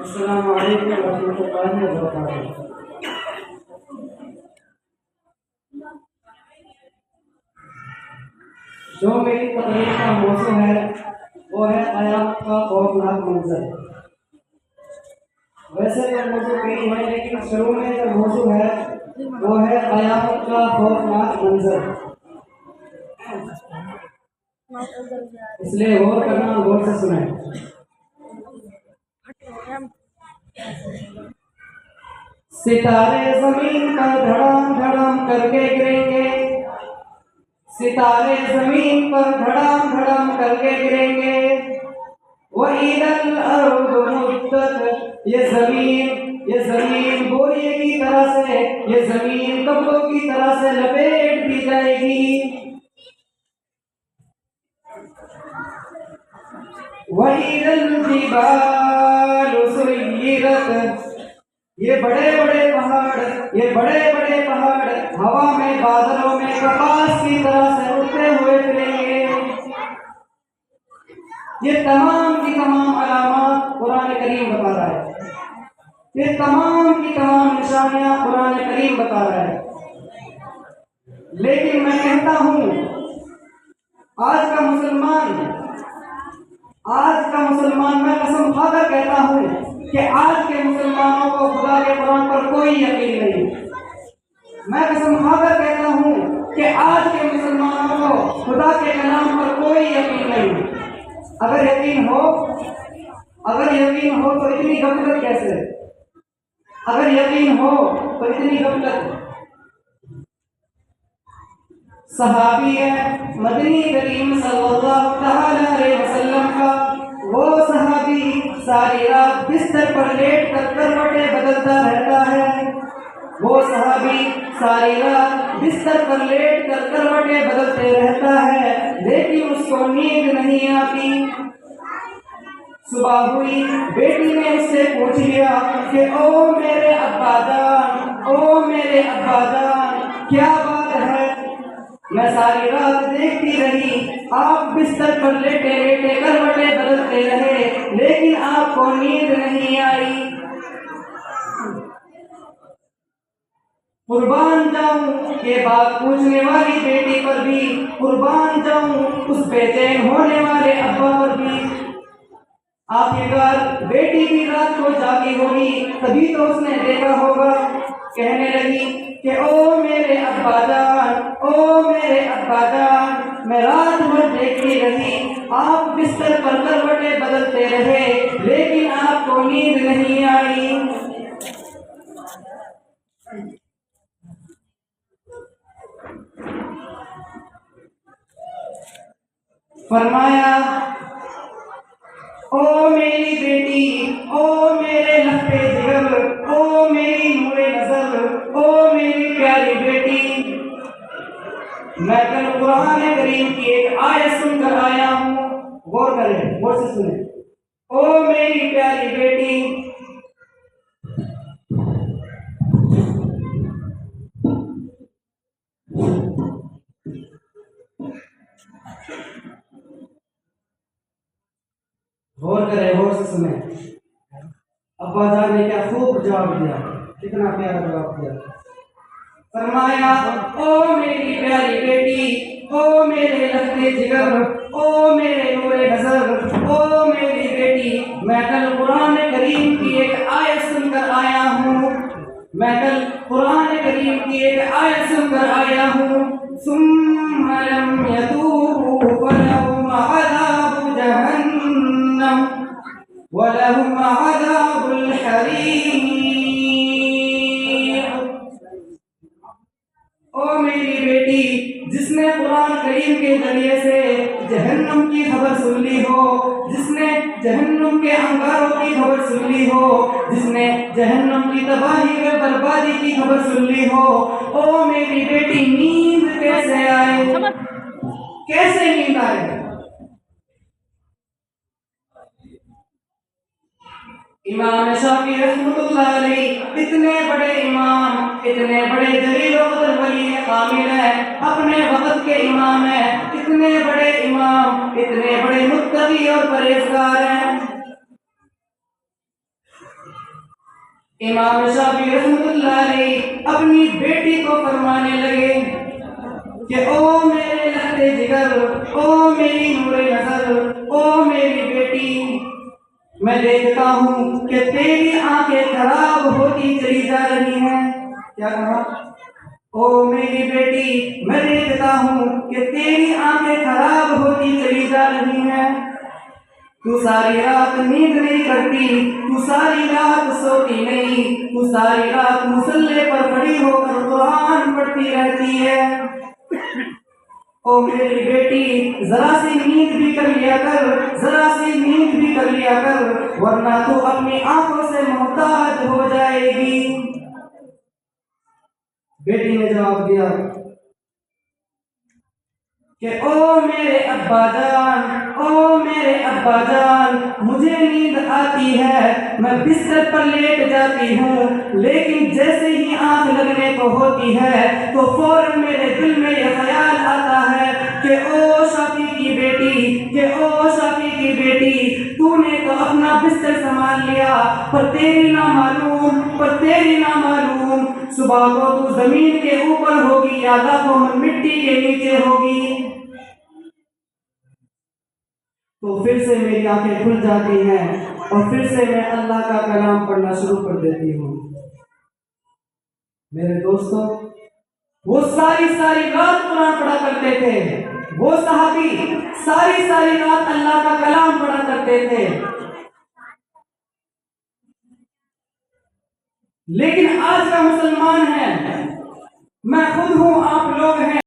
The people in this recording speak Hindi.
अस्सलामु अलैकुम रहमतुल्लाहि व बरकातुहू। जो मेरी तकरीर का मौजू है वो है क़यामत का खौफनाक मंजर। वैसे तो मौजू कई है, लेकिन शुरू में जो मौजू है वो है क़यामत का खौफनाक मंजर। इसलिए गौर करना, गौर से सुने। सितारे जमीन पर धड़ाम धड़ाम करके गिरेंगे, सितारे जमीन पर धड़ाम धड़ाम करके गिरेंगे। वहीदल अर्द मुद्दत, ये जमीन बोरिए की तरह से, ये जमीन कपड़ों की तरह से लपेट दी जाएगी। वहीदल जिबाल सुय्यिरत, ये बड़े बड़े पहाड़ हवा में, बादलों में कपास की तरह से उड़ते हुए फिरेंगे। ये तमाम की तमाम अलामात कुरान करीम बता रहा है, ये तमाम की तमाम निशानियां कुरान करीम बता रहा है। लेकिन मैं कहता हूं, आज का मुसलमान मैं कसम खाकर कहता हूं कि आज के मुसलमानों को खुदा के कुरान पर कोई यकीन नहीं। मैं कसम खाकर कहता हूं कि आज के मुसलमानों को खुदा के कलाम पर कोई यकीन नहीं। अगर यकीन हो तो इतनी गफलत कैसे? अगर यकीन हो तो इतनी गफलत। सहाबी है मदनी करीम सल्लल्लाहु अलैहि वसल्लम का वो सहाबी सारी रात बिस्तर पर लेट कर करवटें बदलता रहता है। वो सहाबी सारी रात बिस्तर पर लेट कर करवटें बदलते रहता है, लेकिन उसको नींद नहीं आती। सुबह हुई, बेटी ने उससे पूछ लिया कि ओ मेरे अब्बाजान, क्या बात है? मैं सारी रात देखती रही, आप बिस्तर पर लेटे लेटे करवटें बदलते रहे, लेकिन आपको नींद नहीं आई। कुर्बान जाऊं ये बात पूछने वाली बेटी पर भी, कुर्बान जाऊं उस बेचैन होने वाले अब्बा पर भी। आखिरकार बेटी भी रात को जागी होगी, तभी तो उसने देखा होगा। कहने लगी कि ओ मेरे अब्बाजान, मैं रात भर देखती रही, आप बिस्तर पर करवटें बदलते रहे, लेकिन आपको नींद नहीं आई। फरमाया, ओ मेरी बेटी, ओ मेरे लफ्ते जिगर, ओ मेरी नूरे नजर, ओ मेरी प्यारी बेटी, मैं कल कुरान करीम की एक आयत सुनकर आया हूँ। गौर करें, गौर से सुने। ओ मेरी प्यारी बेटी, गौर करें, गौर से सुने। अब्बाजान ने क्या खूब जवाब दिया, कितना प्यारा जवाब दिया। फरमाया, ओ मेरी प्यारी बेटी, ओ मेरे लफ्ते जिगर, ओ मेरे नूरे नजर, ओ मेरी बेटी, मैं कल कुरान करीम की एक आयत सुनकर आया हूँ। मैं कल कुरान करीम की एक आयत सुनकर आया हूँ। सुम्मा लम यतूबू फलहुम अज़ाबु जहन्नम वलहुम अज़ाबुल हरीम। ओ मेरी बेटी, जिसने कुरान करीम के जरिए से जहन्नम की खबर सुन ली हो, जिसने जहन्नम के अंगारों की खबर सुन ली हो, जिसने जहन्नम की तबाही व बर्बादी की खबर सुन ली हो, ओ मेरी बेटी, नींद कैसे आए? कैसे नींद आए? इमाम शाफी रहमतुल्लाह अलैहि इतने बड़े इमाम, इतने बड़े जलील व कदर वली कामिल है, अपने वक्त के इमाम है, इतने बड़े इमाम, इतने बड़े मुत्तकी और परहेजगार हैं। इमाम शाफी रहमतुल्लाह अलैह अपनी बेटी को फरमाने लगे कि ओ मेरे लहते जिगर, ओ मेरी नूरे नजर, ओ मेरी बेटी, मैं देखता हूँ कि तेरी आंखें खराब होती चली जा रही हैं। क्या कहा? ओ मेरी बेटी, मैं देखता हूँ कि तेरी आंखें खराब होती चली जा रही हैं। तू सारी रात नींद नहीं करती, तू सारी रात सोती नहीं, तू सारी रात मुसल्ले पर खड़ी होकर कुरान पढ़ती रहती है। ओ मेरी बेटी, जरा सी नींद भी कर लिया कर, जरा सी नींद भी कर लिया कर, वरना तू अपनी आंखों से मोहताज हो जाएगी। बेटी ने जवाब दिया कि ओ मेरे अब्बा जान, ओ मेरे अब्बा जान, मुझे नींद आती है, मैं बिस्तर पर लेट जाती हूँ, लेकिन जैसे ही आंख लगने को होती है तो फौरन मेरे दिल में यह ख्याल आता है कि ओ शाफी की बेटी, कि ओ शाफी की बेटी, तूने तो अपना बिस्तर संभाल लिया, पर तेरी ना मालूम, पर तेरी ना मालूम, सुबह को तू जमीन के ऊपर होगी या लाखों मन मिट्टी के नीचे होगी। तो फिर से मेरी आंखें खुल जाती हैं और फिर से मैं अल्लाह का कलाम पढ़ना शुरू कर देती हूँ। मेरे दोस्तों, वो सारी सारी रात कुरान पढ़ा करते थे, वो सहाबी सारी सारी रात अल्लाह का कलाम पढ़ा करते थे, लेकिन आज का मुसलमान है, मैं खुद हूँ, आप लोग हैं,